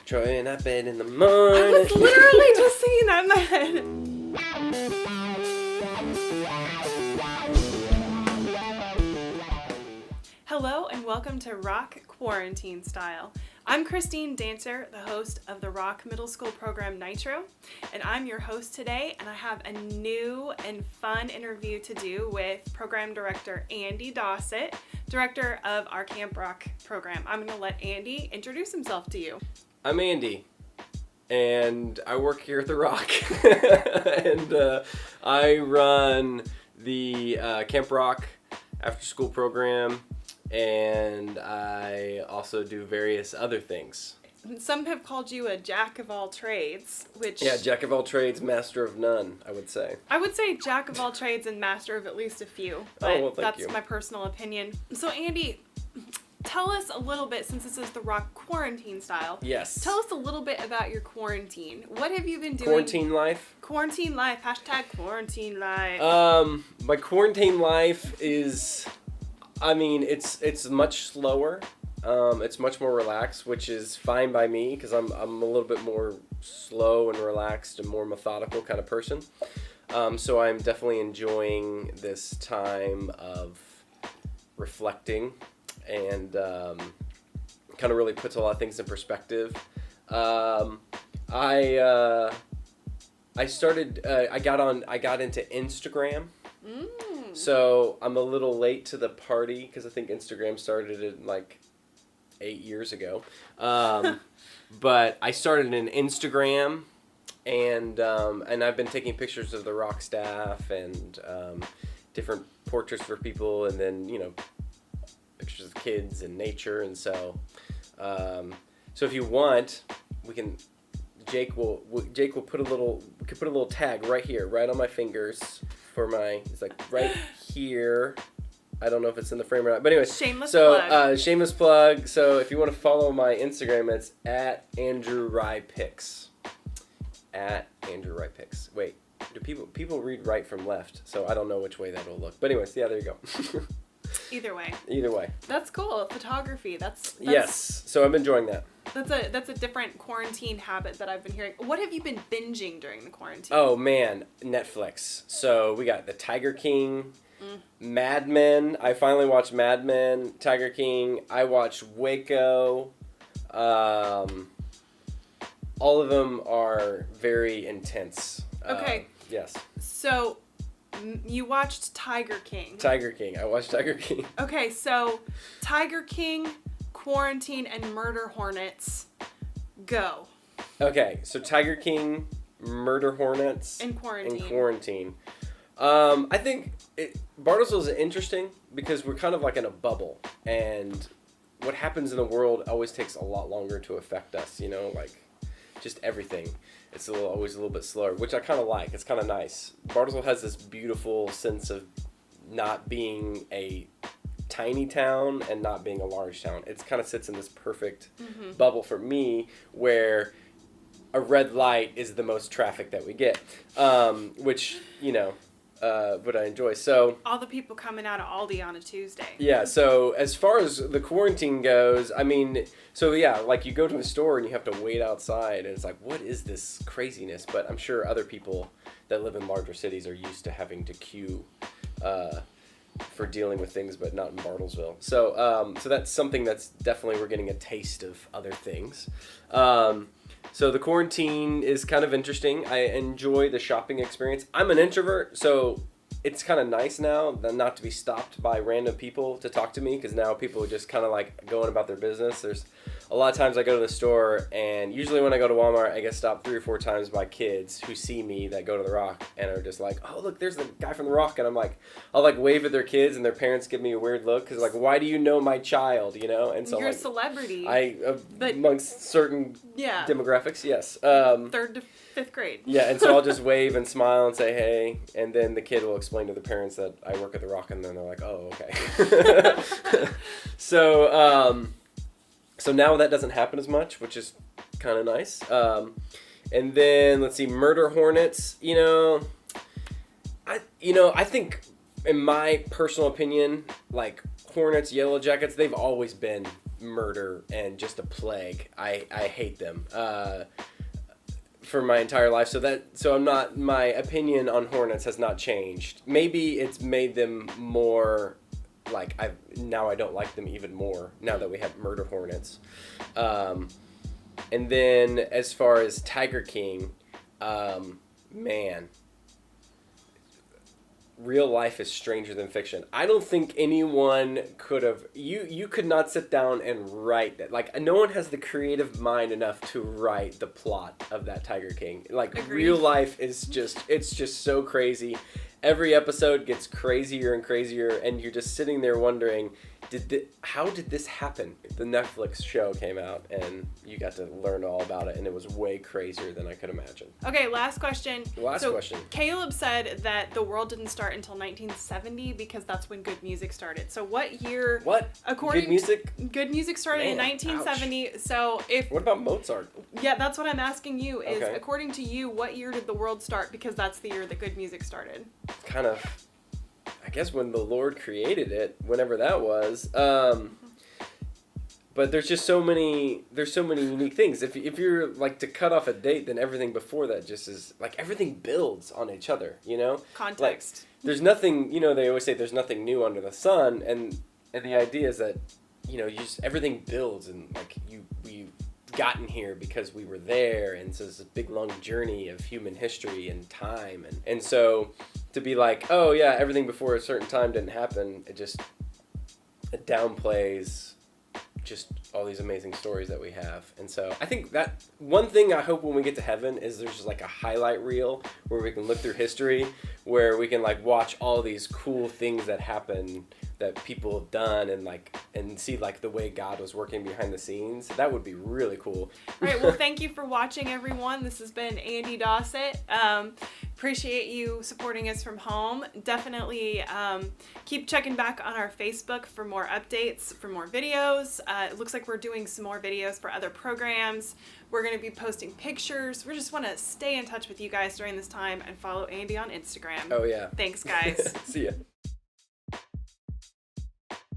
Trying up bed in the I morning. was literally just singing that in my head. Hello and welcome to Rock Quarantine Style. I'm Christine Dancer, the host of the Rock Middle School program Nitro, and I'm your host today, and I have a new and fun interview to do with program director Andy Dossett, director of our Camp Rock program. I'm going to let Andy introduce himself to you. I'm Andy, and I work here at the Rock, and I run the Camp Rock after-school program, and I also do various other things. Some have called you a jack of all trades, which... Yeah, jack of all trades, master of none, I would say. I would say jack of all trades and master of at least a few, but that's my personal opinion. So Andy, tell us a little bit, since this is the Rock Quarantine Style. Yes. Tell us a little bit about your quarantine. What have you been doing? Quarantine life? Quarantine life. Hashtag quarantine life. My quarantine life is, it's much slower. It's much more relaxed, which is fine by me because I'm a little bit more slow and relaxed and more methodical kind of person. So I'm definitely enjoying this time of reflecting and kind of really puts a lot of things in perspective. I got into Instagram. So I'm a little late to the party because I think Instagram started it like 8 years ago. But I started an Instagram and I've been taking pictures of the Rock staff and different portraits for people, and then, pictures of kids and nature. And so if you want, Jake will put a little tag right here, right on my fingers it's like right here. I don't know if it's in the frame or not, but anyways. Shameless plug. Shameless plug. So if you want to follow my Instagram, it's @AndrewRyePics. @AndrewRyePics. Wait, do people read right from left? So I don't know which way that will look. But anyways, yeah, there you go. Either way. That's cool. Photography. That's yes. So I'm enjoying that. That's a different quarantine habit that I've been hearing. What have you been binging during the quarantine? Oh man, Netflix. So we got the Tiger King, Mad Men. I finally watched Mad Men, Tiger King. I watched Waco. All of them are very intense. Okay. Yes. So you watched Tiger King. Tiger King. I watched Tiger King. Okay, so Tiger King, Quarantine, and Murder Hornets, go. Okay, so Tiger King, Murder Hornets, and Quarantine. I think Bartlesville is interesting because we're kind of like in a bubble, and what happens in the world always takes a lot longer to affect us, like just everything. It's always a little bit slower, which I kind of like. It's kind of nice. Bartlesville has this beautiful sense of not being a tiny town and not being a large town. It kind of sits in this perfect bubble for me where a red light is the most traffic that we get, which, what I enjoy. So all the people coming out of Aldi on a Tuesday. Yeah, so as far as the quarantine goes, like you go to a store and you have to wait outside, and it's like, what is this craziness? But I'm sure other people that live in larger cities are used to having to queue for dealing with things, but not in Bartlesville. So that's something that's definitely, we're getting a taste of other things. So the quarantine is kind of interesting. I enjoy the shopping experience. I'm an introvert, so it's kind of nice now not to be stopped by random people to talk to me, because now people are just kind of like going about their business. There's a lot of times I go to the store, and usually when I go to Walmart, I get stopped 3 or 4 times by kids who see me that go to the Rock and are just like, oh, look, there's the guy from the Rock. And I'll like wave at their kids, and their parents give me a weird look because like, why do you know my child, And so you're a celebrity. Amongst certain demographics, yes. 3rd to 5th grade. Yeah, and so I'll just wave and smile and say, hey, and then the kid will explain to the parents that I work at the Rock, and then they're like, oh, okay. So now that doesn't happen as much, which is kind of nice. And then let's see, Murder Hornets. I think, in my personal opinion, like Hornets, Yellow Jackets, they've always been murder and just a plague. I hate them for my entire life. So I'm not, my opinion on hornets has not changed. Maybe it's made them more like, now I don't like them even more now that we have murder hornets. And then as far as Tiger King, man, real life is stranger than fiction. I don't think anyone could have, you could not sit down and write that. Like, no one has the creative mind enough to write the plot of that Tiger King. Like, Agreed. Real life is just, it's just so crazy. Every episode gets crazier and crazier, and you're just sitting there wondering, how did this happen? The Netflix show came out, and you got to learn all about it, and it was way crazier than I could imagine. Okay, last question. Question. Caleb said that the world didn't start until 1970 because that's when good music started. So what year? What? According Good music? Good music started in Man, 1970. ouch. So if What about Mozart? yeah, that's what I'm asking you. Is Okay. according to you, what year did the world start? Because that's the year that good music started. Kind of, I guess when the Lord created it, whenever that was. But there's just so many unique things. If you're like to cut off a date, then everything before that just is like everything builds on each other, you know? Context. Like, there's nothing, you know, they always say there's nothing new under the sun, and the idea is that, you know, everything builds, and like we've gotten here because we were there, and so it's a big long journey of human history and time, and so to be like, oh yeah, everything before a certain time didn't happen, it downplays just all these amazing stories that we have. And so I think that one thing I hope when we get to heaven is there's just like a highlight reel where we can look through history, where we can like watch all these cool things that happen that people have done, and see like the way God was working behind the scenes. That would be really cool. All right, well, thank you for watching, everyone. This has been Andy Dossett. Appreciate you supporting us from home. Definitely keep checking back on our Facebook for more updates, for more videos. It looks like we're doing some more videos for other programs. We're going to be posting pictures. We just want to stay in touch with you guys during this time and follow Andy on Instagram. Oh yeah. Thanks, guys. See ya.